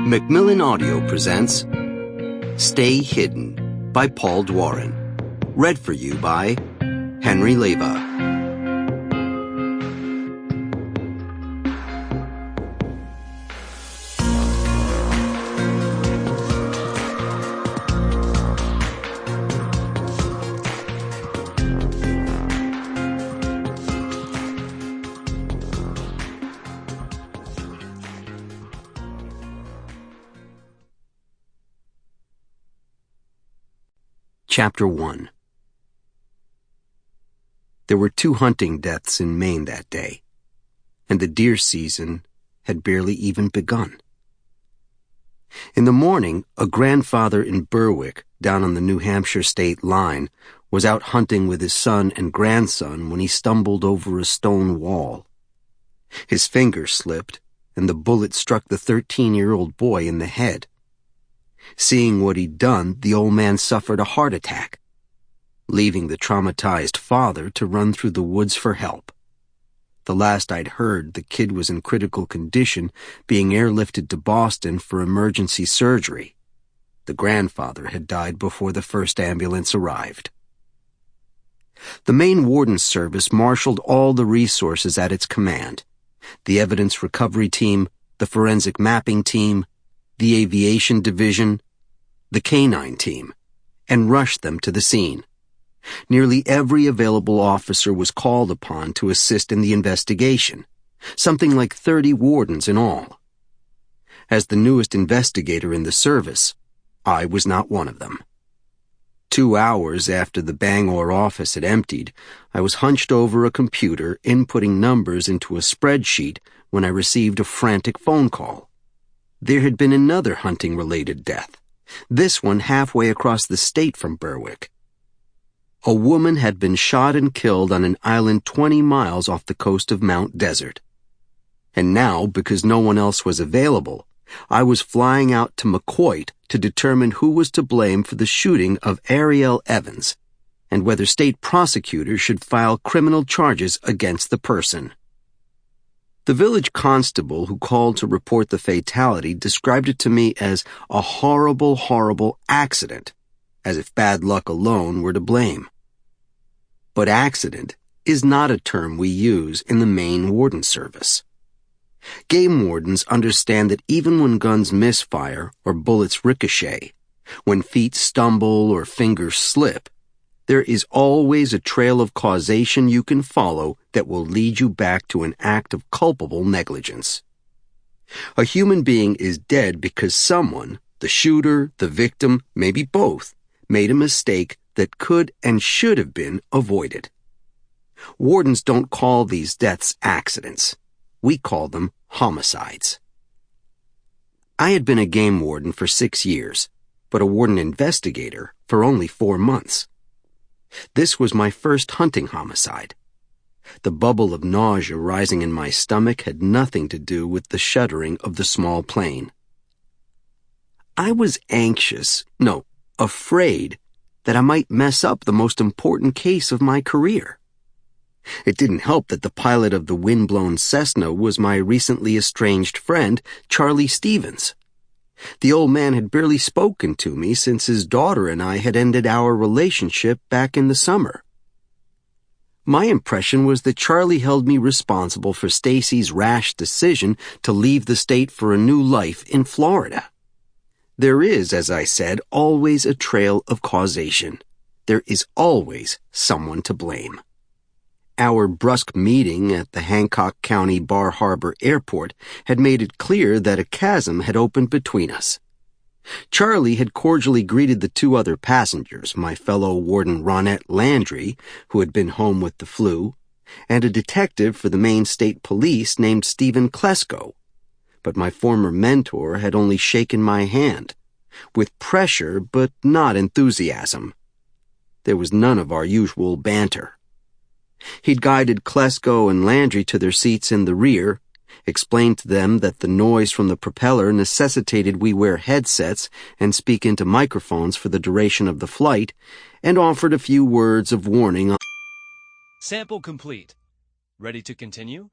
Macmillan Audio presents Stay Hidden by Paul Doiron. Read for you by Henry Leyva. Chapter 1. There were 2 hunting deaths in Maine that day, and the deer season had barely even begun. In the morning, a grandfather in Berwick, down on the New Hampshire state line, was out hunting with his son and grandson when he stumbled over a stone wall. His finger slipped, and the bullet struck the 13-year-old boy in the head. Seeing what he'd done, the old man suffered a heart attack, leaving the traumatized father to run through the woods for help. The last I'd heard, the kid was in critical condition, being airlifted to Boston for emergency surgery. The grandfather had died before the first ambulance arrived. The Maine Warden Service marshaled all the resources at its command: the evidence recovery team, the forensic mapping team, the aviation division, the canine team, and rushed them to the scene. Nearly every available officer was called upon to assist in the investigation, something like 30 wardens in all. As the newest investigator in the service, I was not one of them. 2 hours after the Bangor office had emptied, I was hunched over a computer inputting numbers into a spreadsheet when I received a frantic phone call. There had been another hunting-related death, this one halfway across the state from Berwick. A woman had been shot and killed on an island 20 miles off the coast of Mount Desert. And now, because no one else was available, I was flying out to Maquoit to determine who was to blame for the shooting of Ariel Evans, and whether state prosecutors should file criminal charges against the person. The village constable who called to report the fatality described it to me as a horrible, horrible accident, as if bad luck alone were to blame. But accident is not a term we use in the Maine Warden Service. Game wardens understand that even when guns misfire or bullets ricochet, when feet stumble or fingers slip, there is always a trail of causation you can follow that will lead you back to an act of culpable negligence. A human being is dead because someone, the shooter, the victim, maybe both, made a mistake that could and should have been avoided. Wardens don't call these deaths accidents. We call them homicides. I had been a game warden for 6 years, but a warden investigator for only 4 months. This was my first hunting homicide. The bubble of nausea rising in my stomach had nothing to do with the shuddering of the small plane. I was afraid that I might mess up the most important case of my career. It didn't help that the pilot of the wind-blown Cessna was my recently estranged friend, Charlie Stevens. The old man had barely spoken to me since his daughter and I had ended our relationship back in the summer. My impression was that Charlie held me responsible for Stacy's rash decision to leave the state for a new life in Florida. There is, as I said, always a trail of causation. There is always someone to blame. Our brusque meeting at the Hancock County Bar Harbor Airport had made it clear that a chasm had opened between us. Charlie had cordially greeted the 2 other passengers, my fellow warden Ronette Landry, who had been home with the flu, and a detective for the Maine State Police named Stephen Klesko. But my former mentor had only shaken my hand, with pressure but not enthusiasm. There was none of our usual banter. He'd guided Klesko and Landry to their seats in the rear, explained to them that the noise from the propeller necessitated we wear headsets and speak into microphones for the duration of the flight, and offered a few words of warning. Sample complete. Ready to continue?